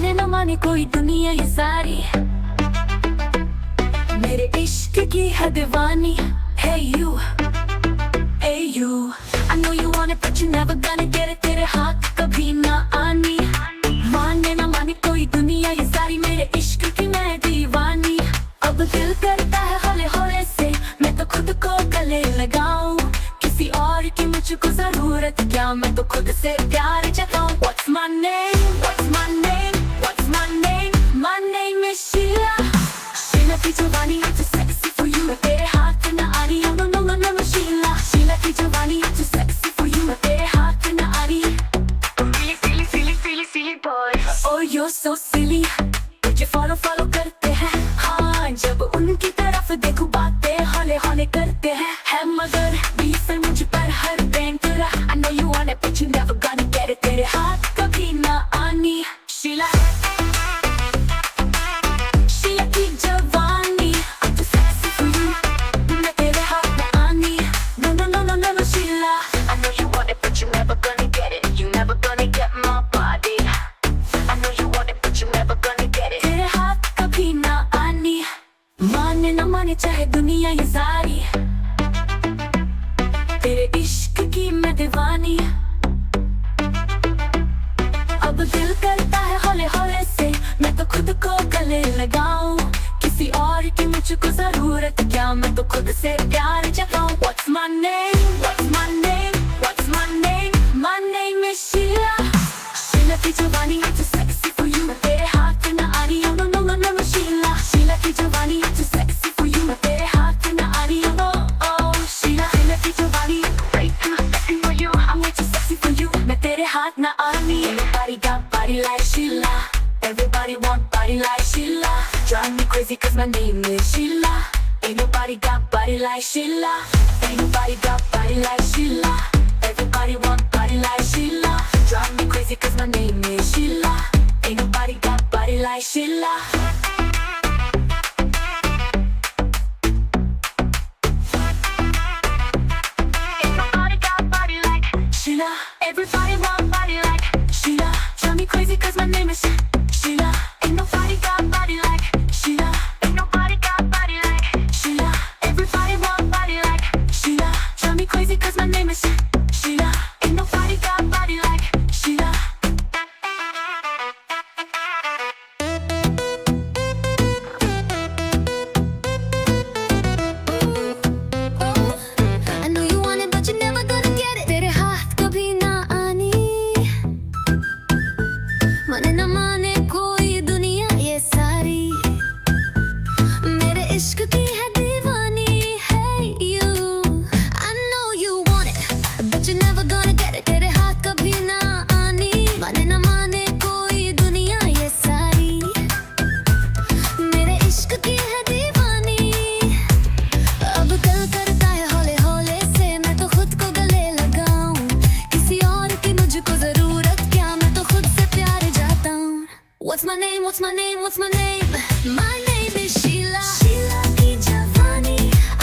माने न माने कोई दुनिया ये सारी, मेरे इश्क की है दीवानी। Hey you, hey you, I know you want it but you never gonna get it, तेरे हाथ कभी ना आनी। माने न माने कोई दुनिया ये सारी, मेरे इश्क की मैं दीवानी। अब दिल करता है हौले हौले से मैं तो खुद को गले लगाऊं, किसी और की मुझको जरूरत क्या, मैं तो खुद से प्यार जताऊं। What's my name? What's my name? What's my name? My name is Sheila। Sheila की जवानी I'm too sexy for you, मैं तेरे हाथ न आनी। Oh no no no no no Sheila। Sheila की जवानी I'm too sexy for you, मैं तेरे हाथ न आनी। Silly silly silly silly silly boy, oh you're so silly। मुझे follow follow करते हैं, हाँ जब उनकी तरफ देखूं बातें हौले हौले करते हैं। है मगर बीच में मुझ पर हर बैंक तेरा, I know you want it but you never gonna get it, तेरे हाथ कभी ना आनी। Sheila, Sheila की जवानी I'm too sexy for you, मैं तेरे हाथ न आनी। No no no no no no Sheila, I know you want it but you never gonna get it, you never gonna get my body। I know you want it but you never gonna get it, तेरे हाथ कभी ना आनी। माने न माने चाहे दुनिया ये सारी, तेरे इश्क की मैं दीवानी। अब दिल करता है हौले हौले से मैं तो खुद को गले लगाऊं, किसी और की मुझको जरूरत क्या, मैं तो खुद से प्यार जताऊं। What's my name? What's my name? What's my name? My name is Sheila। Sheila की जवानी I'm too sexy for you, मैं तेरे हाथ न आनी। Oh no no no no no Sheila। Sheila की जवानी I'm too sexy for you, मैं तेरे हाथ न आनी। Oh oh Sheila। Sheila की जवानी I'm too sexy for you, I'm way too sexy for you, मैं तेरे हाथ न आनी। Everybody got body like Sheila, everybody want body like Sheila। Drive me crazy cause my name is Sheila, ain't nobody got body like Sheila, ain't nobody got body like Sheila, everybody want body like Sheila। Drive me crazy cause my name is Sheila, ain't nobody got body like Sheila। Ain't nobody got body like Sheila, everybody want body like Sheila। Drive me crazy cause my name is Sheila, ain't nobody got body like Sheila, ain't nobody got body like Sheila, everybody want body like Sheila। Drive me crazy cause my name is Sheila, ain't nobody got body like Sheila। I know you want it but you never gonna get it, तेरे हाथ कभी ना आनी। माने न माने कोई दुनिया ये सारी, मेरे इश्क की है दीवानी। Hey you, I know you want it but you never gonna get it, तेरे हाथ कभी ना आनी। माने न माने कोई दुनिया ये सारी, मेरे इश्क की है दीवानी। अब दिल करता है हौले हौले से मैं तो खुद को गले लगाऊं, किसी और की मुझको जरूरत क्या, मैं तो खुद से प्यार जाता हूं। What's my name? What's my name? What's my name? My name is Sheila। Sheila की जवानी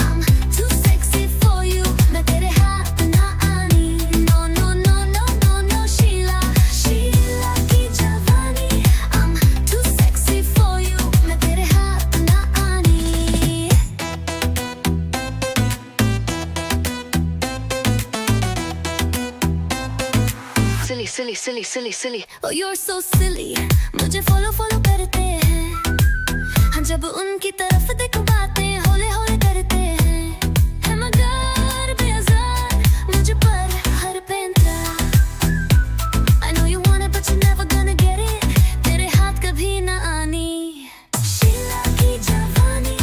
I'm too sexy for you, मैं तेरे हाथ ना आनी। No no no no no no Sheila। Sheila की जवानी I'm too sexy for you, मैं तेरे हाथ ना आनी। Silly silly silly silly silly, oh you're so silly। मुझे follow follow करते हैं, हाँ जब उनकी तरफ देखो बातें हौले हौले करते हैं। है मगर बेजार मुझ पर हर पैंतरा, I know you want it but you never gonna get it, तेरे हाथ कभी ना आनी। Sheila की जवानी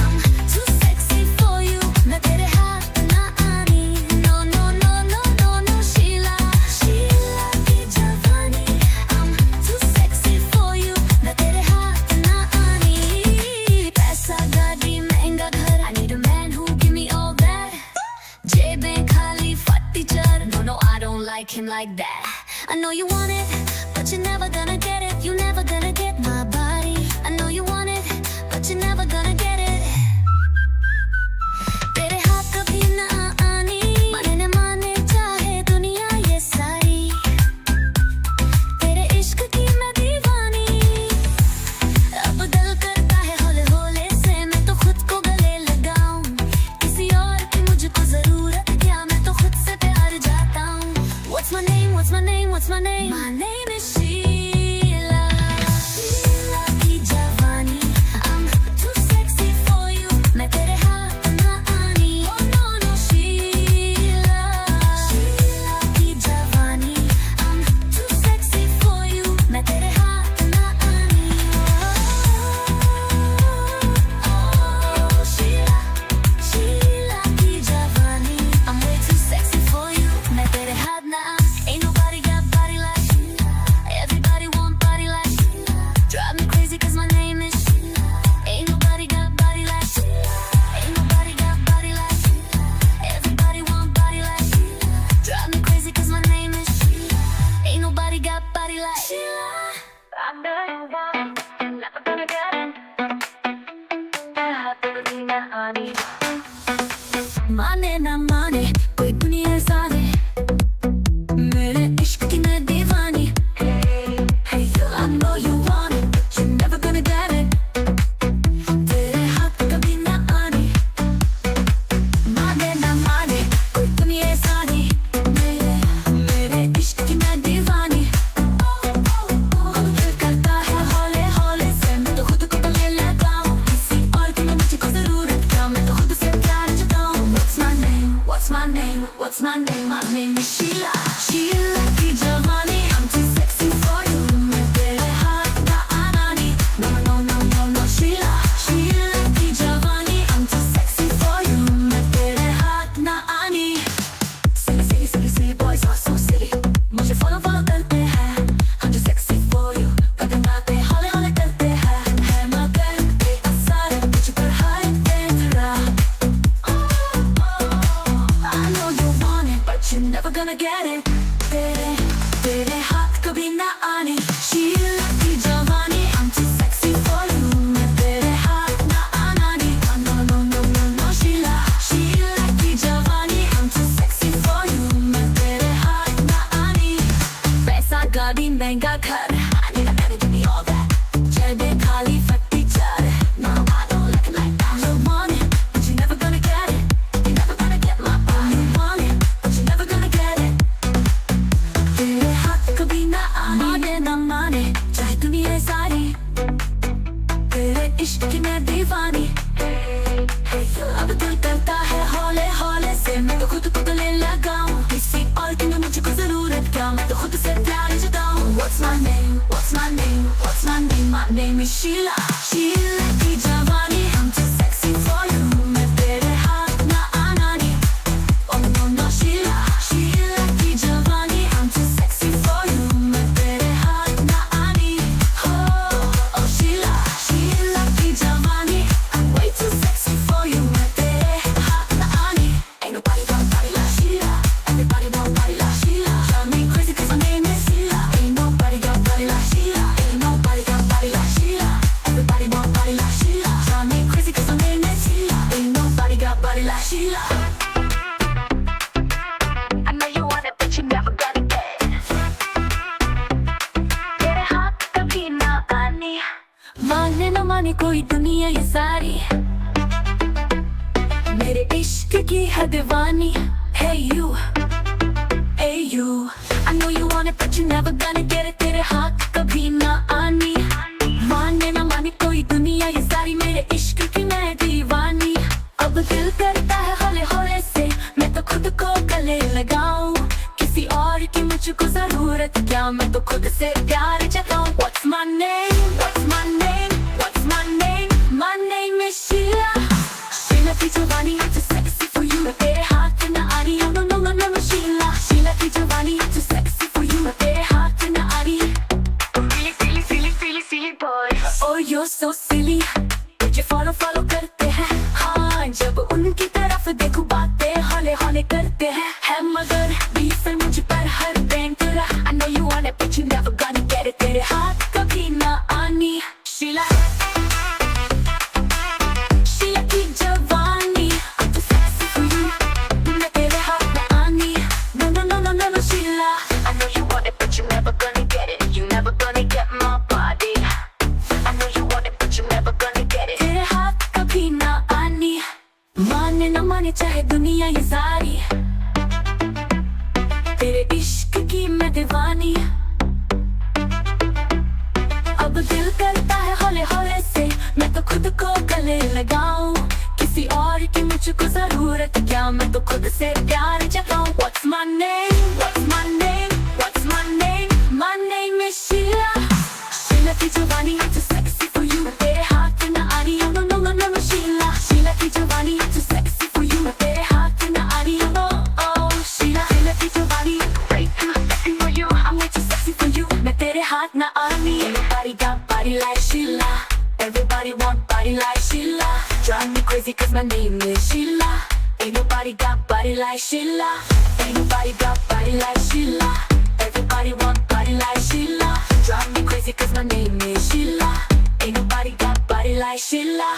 I'm too sexy for you, मैं तेरे हाथ ना आनी। No no no no no no Sheila। Sheila की जवानी I'm too sexy for you, मैं तेरे हाथ ना आनी। पैसा गाड़ी महंगा घर, I need a man who give me all that। जेबें खाली फटी चर, no no I don't like him like that। I know you want it but you're never gonna get it, you never gonna get my body। I know you want it but you're never gonna get it, तेरे हाथ कभी ना आनी। माने न माने चाहे दुनिया ये सारी, तेरे इश्क की मैं दीवानी। दीवानी माने ना माने कोई दुनिया सारे मेरे इश्क की मैं दीवानी Hey girl, I know you want it, but you're never gonna get it. तेरे हाथ कभी ना आनी माने ना माने कोई दुनिया सारी मेरे इश्क की मैं दीवानी दिल करता है हौले हौले से मैं तो खुद को गले लगाऊं किसी और की ना मुझे को जरूरत क्या मैं तो खुद से प्यार जताऊं What's my name? What's my name? What's my name? My name is Sheila Sheila की जवानी I'm too sexy for you मैं तेरे हाथ ना आनानी No no no no no Sheila Sheila की जवानी I'm too sexy for you मैं तेरे हाथ ना आनी Silly silly silly silly boys are so silly मुझे follow follow करते हैं I'm too sexy for you कदम आते हौले हौले करते हैं है मगर बेअसर मुझ पर हर दिन तेरा I know you want it but you're never gonna get it तेरे हाथ कभी ना आने शीला की जवानी I'm too sexy for you मैं तेरे हाथ ना आनानी No no no no no Sheila Sheila की जवानी I'm too sexy for you मैं तेरे हाथ ना आनी पैसा गाड़ी महंगा घर I need a man to give me all that चढ़े खाली फटी चढ़ No I don't like it like that You want it but you're never gonna get it You're never gonna get my body You want it but you're never gonna get it तेरे हाथ कभी ना आने माने ना माने चाहे दुनिया सारी तेरे इश्क की मैं दीवानी अब दिल करता है हौले हौले से मैं तो खुद को गले लगाऊं किसी और की ना मुझको जरूरत क्या मैं तो खुद से प्यार जताऊं What's my name? What's my name? What's my name? My name is Sheila Sheila की जवानी I'm too sexy for you मैं तेरे हाथ ना आनानी Oh no no Sheila Sheila की जवानी I'm too sexy for you मैं तेरे हाथ ना आनी Oh oh Sheila Sheila की जवानी I'm way too sexy for you मैं तेरे हाथ ना आनी Ain't nobody got a body like Sheila Everybody want a body like Sheila Drive me crazy cause my name is Sheila Ain't nobody got a body like Sheila Ain't nobody got a body like Sheila Everybody want a body like Sheila Drive me crazy cause my name is Sheila Ain't nobody got a body like Sheila I know you want it but you never gonna get it तेरे हाथ कभी ना आनी माने ना माने कोई दुनिया ये सारी मेरे इश्क की है दीवानी Hey you Hey you I know you want it but you never gonna get it तेरे हाथ कभी ना आनी माने ना माने कोई दुनिया ये सारी मेरे इश्क की मैं दीवानी अब दिल करता है हौले हौले से मैं तो खुद को गले लगाऊं किसी और की मुझको जरूरत क्या मैं तो खुद से प्यार जताऊं What's my name? What's my name? What's my name? My name is Sheila Sheila की जवानी I'm too sexy for you मैं तेरे हाथ ना आनी Oh no no no no no Sheila Sheila की जवानी I'm too sexy for you मैं तेरे हाथ ना आनी Silly silly silly silly silly boys Oh you're so silly मुझे follow follow करते हैं हाँ जब उनकी तरफ देखूं बातें हौले हौले करते हैं है मगर बेअसर मुझ पर हर दिन तेरा I know you want it but you never gonna get it तेरे हाथ कभी ना आनी Sheila Sheila की जवानी I'm too sexy for you मैं तेरे हाथ ना आनी No no no no no no Sheila I know you want it but you never gonna get it You never gonna get my body I know you want it but you never gonna get it तेरे हाथ कभी ना आनी माने ना माने चाहे दुनिया ये सारी तेरे इश्क की मैं दीवानी अब दिल करता है हौले हौले से मैं तो खुद को गले लगाऊं किसी और की मुझको जरूरत क्या मैं तो खुद से प्यार जताऊं What's my name? What's my name? What's my name? My name is Sheila Sheila की जवानी I'm too sexy for you मैं तेरे हाथ ना आनी Oh no no no no no Sheila Sheila की जवानी I'm too sexy for you मैं तेरे हाथ ना आनी Oh oh Sheila Sheila की जवानी Way too sexy for you I'm way too sexy for you मैं तेरे हाथ ना आनी Everybody got body like Sheila Everybody want body like Sheila Drive me crazy cause my name is Sheila Ain't nobody got body like Sheila Ain't nobody got body like Sheila Everybody want body like Sheila Drive me crazy cause my name is Sheila Ain't nobody got body like Sheila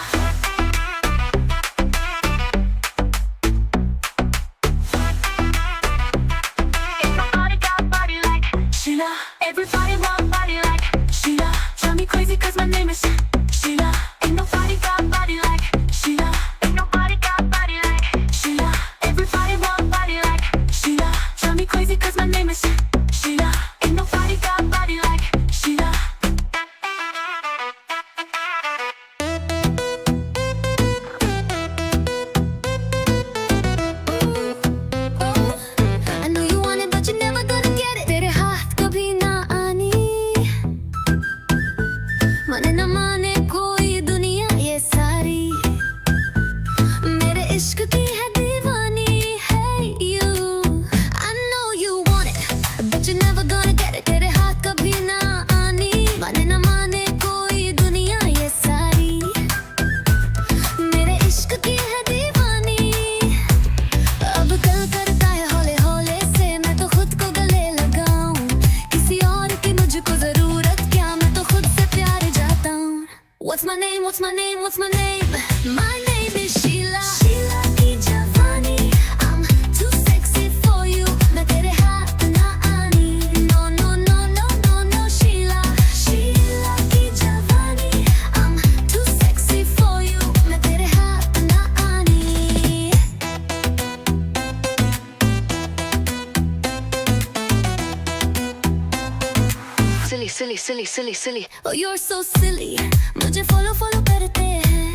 silly, silly, silly, silly. Oh, you're so silly. मुझे follow करते हैं.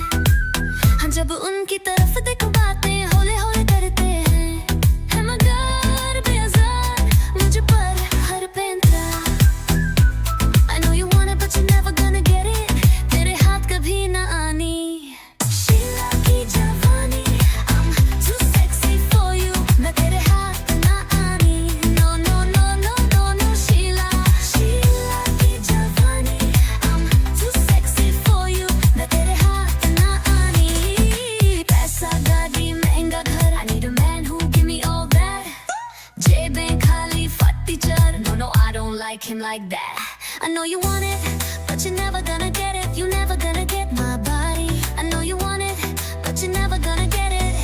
हाँ, जब उनकी तरफ देखो बातें हौले हौले करते हैं. है मगर बेअज़ार मुझ पर हर पैंतरा. I know you want it but you're never gonna get it. तेरे हाथ कभी ना आनी. शीला की जवानी, I'm too sexy for you. मैं तेरे हाथ ना आनी. No no no no no no Sheila. Sheila की जवानी, I'm too sexy for you. मैं तेरे हाथ ना आनी. पैसा गाड़ी महंगा घर. I need a man who give me all that. जेबें खाली फटी चर. No no I don't like him like that. I know you want it, but you're never gonna get it. You're never gonna get my body. I know you want it, but you're never gonna get it.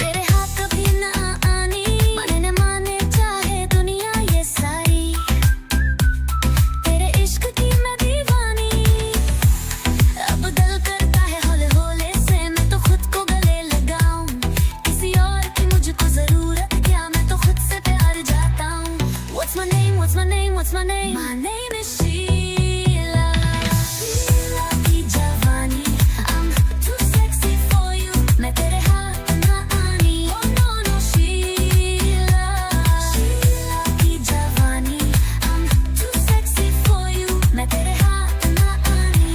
तेरे हाथ कभी ना आनी. माने न माने चाहे दुनिया ये सारी. तेरे इश्क की मैं दीवानी. अब दिल करता है हौले हौले से मैं तो खुद को गले लगाऊं. किसी और की मुझको जरूरत क्या, मैं तो खुद से प्यार जाता हूं. What's my name? What's my name? What's my name? My name is Sheila. Sheila की जवानी, I'm too sexy for you. मैं तेरे हाथ ना आनी. Oh no no Sheila. Sheila की जवानी, I'm too sexy for you. मैं तेरे हाथ ना आनी.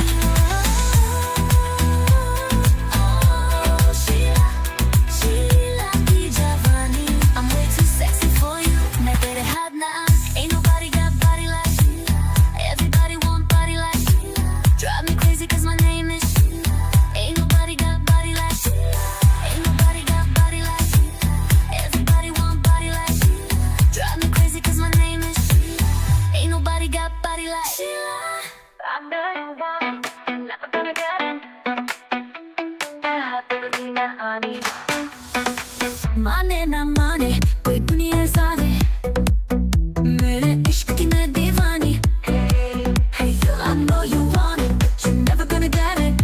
Oh Sheila. Sheila की जवानी, I'm way too sexy for you. मैं तेरे हाथ ना आनी. Ain't nobody got body like Sheila. Everybody want body like Sheila. Drive me crazy 'cause my name is Sheila. Ain't nobody got body like Sheila. Ain't nobody got body like Sheila. Everybody want body like Sheila. Drive me crazy 'cause my name is Sheila. Ain't nobody got body like Sheila. I know you want it, you're never gonna get it. I have to be my honey. माने ना माने कोई दुनिया सारे. मेरे इश्क की मैं दीवानी. Hey girl, I know you want it, but you're never gonna get it.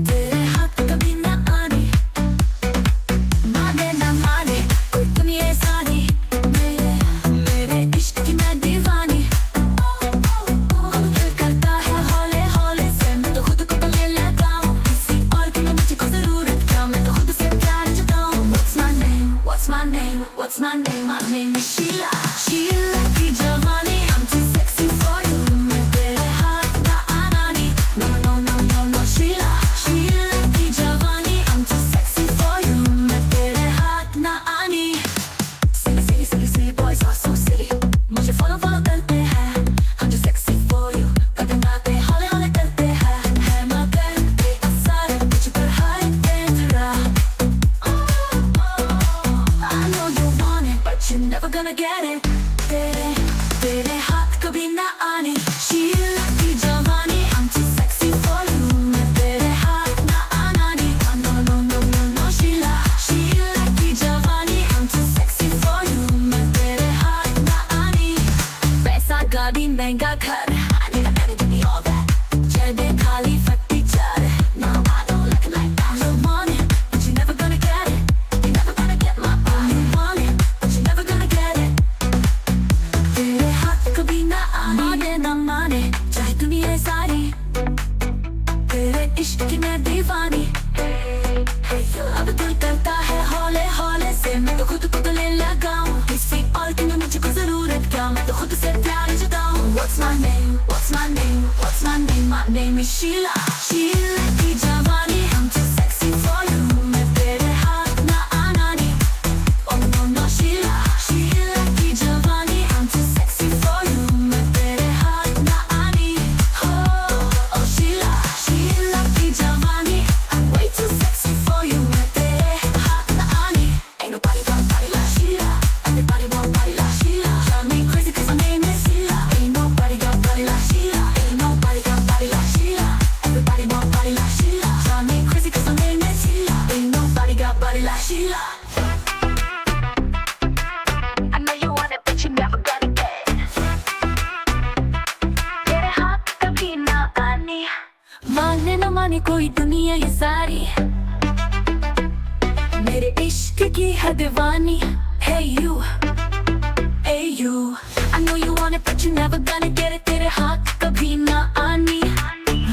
तेरे हाथ कभी ना आनी. माने ना माने कोई दुनिया सारी. मेरे इश्क की मैं दीवानी. अब दिल करता है हौले हौले से मैं तो खुद को गले लगाऊं. किसी और की मुझको जरूरत क्या, मैं तो खुद से प्यार जताऊं. What's my name? What's my name? What's my name? My name is Sheila. Sheila की जवानी, I'm too sexy for you. मैं तेरे हाथ ना आनी. No no no no no Sheila. Sheila की जवानी, I'm too sexy for you. मैं तेरे हाथ ना आनी. Silly silly silly silly boys are so silly. मुझे follow करते हैं. I'm too sexy for you. कदम बातें हौले हौले करते हैं. है मगर बेअसर मुझ पर हर पैंतरा. I know you want it, but you're never gonna get it. तेरे हाथ कभी ना आनी. शीला की जवानी, I'm too sexy for you. मैं तेरे हाथ ना आनी. No no no no no Sheila. Sheila की जवानी, I'm too sexy for you. मैं तेरे हाथ ना आनी. पैसा गाड़ी महंगा घर. I need a man to give me all that. जेबें खाली फटी चर. No I don't like it like that. You want it, but you're never gonna get it. You're never gonna get my body. You want it, but you're never gonna get it. तेरे हाथ कभी ना आनी. माने ना माने चाहे दुनिया सारी. तेरे इश्क की मैं दीवानी. अब दिल करता है हौले हौले से मैं तो खुद को गले लगाऊं. किसी और की मुझको जरूरत क्या, मैं तो खुद से प्यार जताऊं. What's my name? What's my name? What's my name? My name is Sheila. Sheila की जवानी, I'm too sexy for you. मैं तेरे हाथ ना आनी. Oh no no Sheila. Sheila की जवानी, I'm too sexy for you. मैं तेरे हाथ ना आनी. Oh Sheila. Sheila की जवानी, I'm way too sexy for you. मैं तेरे हाथ ना आनी. Ain't nobody got body like Sheila. Everybody want body like Sheila. Drive me crazy 'cause my name is Sheila. Ain't nobody got body like Sheila. Ain't nobody got body like Sheila. Everybody want body like Sheila. Drive me crazy 'cause my name is Sheila. Ain't nobody got body like Sheila. I know you want it, but you never gonna get it. तेरे हाथ कभी ना आनी. माने न माने कोई दुनिया ये सारी. मेरे इश्क की है दीवानी. Hey you. you. I know you want it but you never gonna get it. तेरे हाथ कभी ना आनी,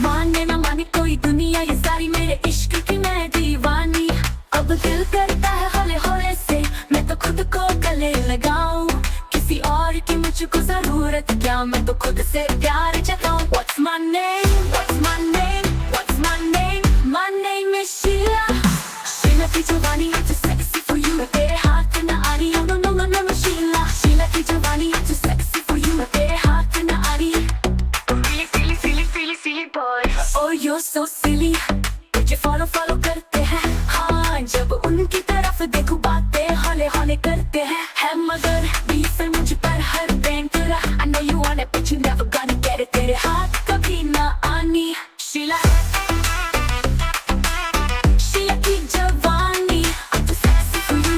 माने ना माने कोई दुनिया ये सारी, मेरे इश्क की मैं दीवानी। अब दिल करता है हौले हौले से मैं तो खुद को गले लगाऊं, किसी और की मुझको जरूरत क्या, मैं तो खुद से प्यार जताऊं। What's my name? What's my name? What's my name? My name is Sheila. Sheila की जवानी too sexy for you, मैं तेरे हाथ ना आ रही। Oh no no no no Sheila, Sheila की जवानी too sexy for you, मैं तेरे हाथ ना आ रही। Really silly silly silly silly boy, oh you're so silly, मुझे follow follow करते हैं। हाँ जब उनकी तरफ देखूं बातें हौले हौले करते हैं। है मगर बीच में मुझ पर हर बैंक तेरा। I know you want it but you never gonna get it, तेरे हाथ कभी ना आनी। Sheila Sheila की जवानी I'm too sexy for you,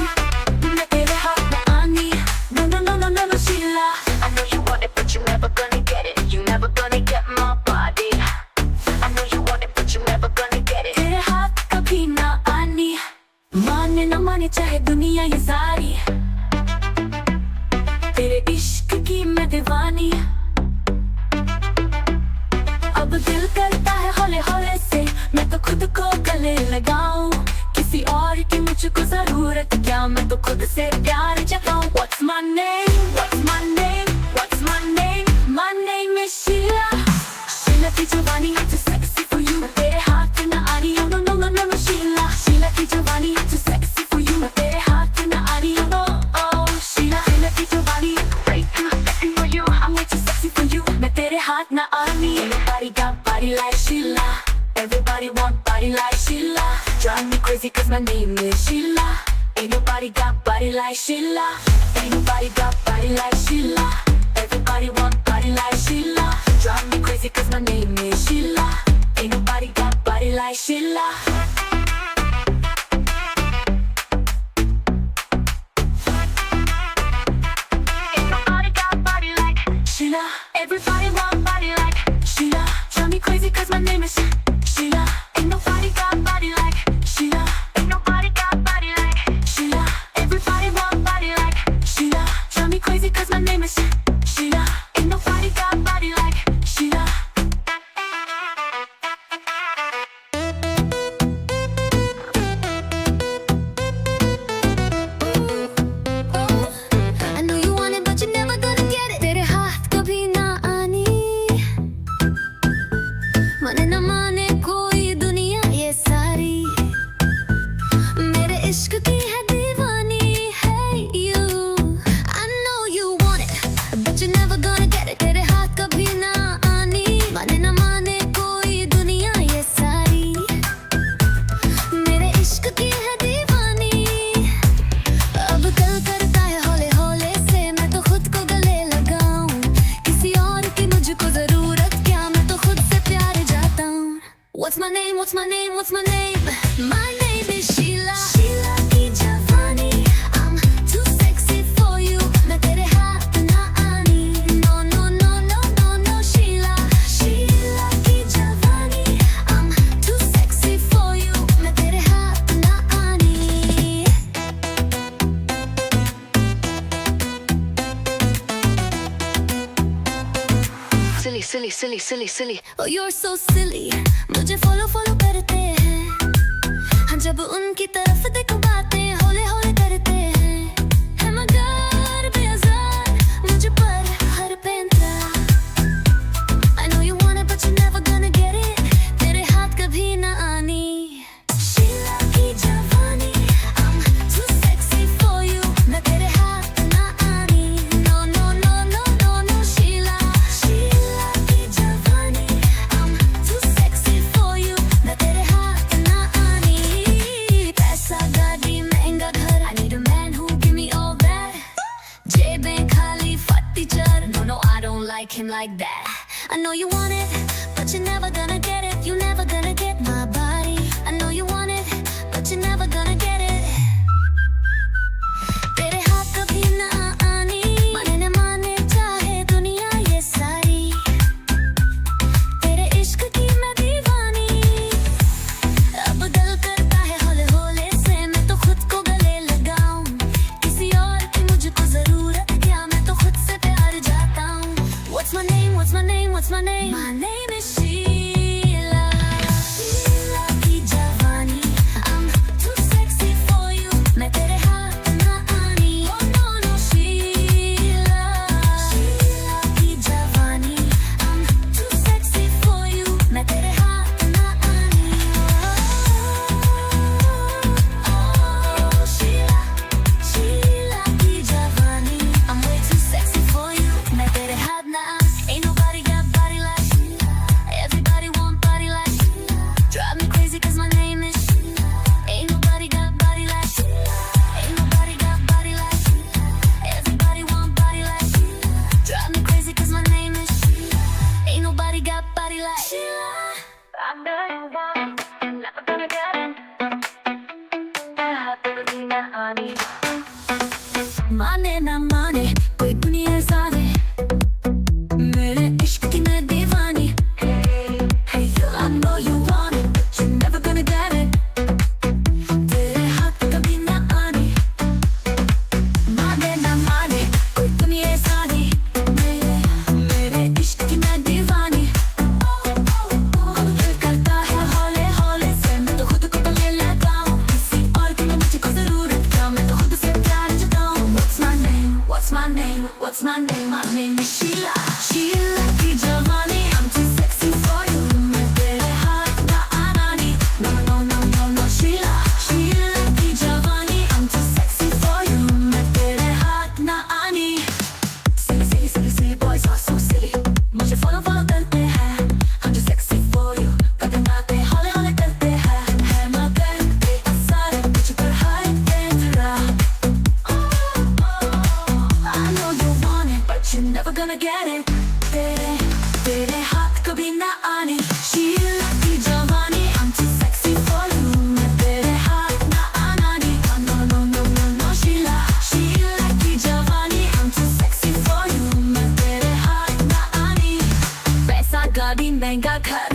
मैं तेरे हाथ ना आनी। No no no no no no Sheila, I know you want it but you never gonna get it, you never gonna get my body। I know you want it but you never gonna get it, तेरे हाथ कभी ना आनी, माने ना माने चाहे दुनिया ये सारी, तेरे इश्क की मैं दीवानी। अब दिल करता है हौले हौले से मैं तो खुद को गले लगाऊं, किसी और की मुझको जरूरत क्या, मैं तो खुद से प्यार जताऊं। What's my name? What's my name? What's my name? My name is Sheila. Sheila की जवानी too sexy for you, मैं तेरे हाथ ना आ रही। Oh no no no no Sheila, Sheila की जवानी too sexy for you, मैं तेरे हाथ ना आ रही। Oh oh Sheila, Sheila की जवानी way too sexy for you, I'm way too sexy for you, मैं तेरे हाथ ना आ रही। Everybody got body like Sheila, everybody want body like Sheila, drive me crazy cause my name is Sheila. Ain't nobody got body like Sheila, ain't nobody got body like Sheila, everybody want body like Sheila, drive me crazy cause my name is Sheila. Ain't nobody got body like Sheila. Ain't nobody got body like Sheila, everybody want body like Sheila, drive me crazy cause my name is Sheila. Ain't nobody got body like Sheila, ain't nobody got body like Sheila, everybody want body like Sheila, drive me crazy cause my name is Sheila. Ain't nobody got body like Sheila. I know you want it but you never gonna get it, तेरे हाथ कभी ना आनी, माने ना माने कोई दुनिया ये सारी, मेरे इश्क की है दीवानी। Hey you, I know you want it but you never gonna get it, तेरे हाथ कभी ना आनी, माने ना माने कोई दुनिया ये सारी, मेरे इश्क की है दीवानी। अब दिल करता है हौले हौले से मैं तो खुद को गले लगाऊं, किसी और की मुझको जरूरत क्या, मैं तो खुद से प्यार जाता हूं। What's my name? What's my name? What's my name? My name is Sheila. Sheila की जवानी I'm too sexy for you, मैं तेरे हाथ ना आनी। No no no no no no Sheila, Sheila की जवानी I'm too sexy for you, मैं तेरे हाथ ना आनी। Silly silly silly silly silly, oh you're so silly, मुझे follow follow करते हैं। हाँ जब उनकी तरफ देखो बातें हौले हौले करते हैं। है मगर बेअज़ार मुझ पर हर पैंतरा। I know you want it but you never gonna get it, तेरे हाथ कभी ना आनी। Sheila की जवानी I'm too sexy for you, मैं तेरे हाथ ना आनी। No no no no no no Sheila, Sheila की जवानी I'm too sexy for you, मैं तेरे हाथ ना आनी। पैसा गाड़ी महंगा घर, I need a man who give me all that, जेबें खाली फटी चर, no no I don't like him like that। I know you want it but you're never gonna get it, you never gonna get my body। I know you want it but you're never gonna get it, तेरे हाथ कभी ना आनी, माने ना माने चाहे दुनिया ये सारी, तेरे इश्क की मैं दीवानी। अब दिल करता है हौले हौले से मैं तो खुद को गले लगाऊं, किसी और की मुझको जरूरत क्या, मैं तो माने ना माने कोई दुनिया सारे मेरे इश्क की मैं दीवानी Hey you, I know you want it but you're never gonna get it तेरे हाथ कभी ना आने माने ना माने कोई दुनिया सारी मेरे इश्क की मैं दीवानी दिल करता है हौले हौले से मैं तो खुद को गले लगाऊं किसी और की मैं मुझे को जरूरत क्या मैं तो खुद से प्यार जताऊं What's my name? What's my name? My name is Sheila Sheila की जवानी I'm too sexy for you मैं तेरे हाथ ना आनानी No no no no no Sheila Sheila की जवानी I'm too sexy for you मैं तेरे हाथ ना आनी Silly silly silly silly boys are so silly मुझे follow follow करते हैं I'm too sexy for you कदम आते हौले हौले करते हैं है मगर बेअसर कुछ पर है तेरा I know you want it, but you're never gonna get it. तेरे हाथ कभी ना आने शीला की जवानी I'm too sexy for you मैं तेरे हाथ ना आनानी No no no no no Sheila Sheila की जवानी I'm too sexy for you मैं तेरे हाथ ना आनी पैसा गाड़ी महंगा घर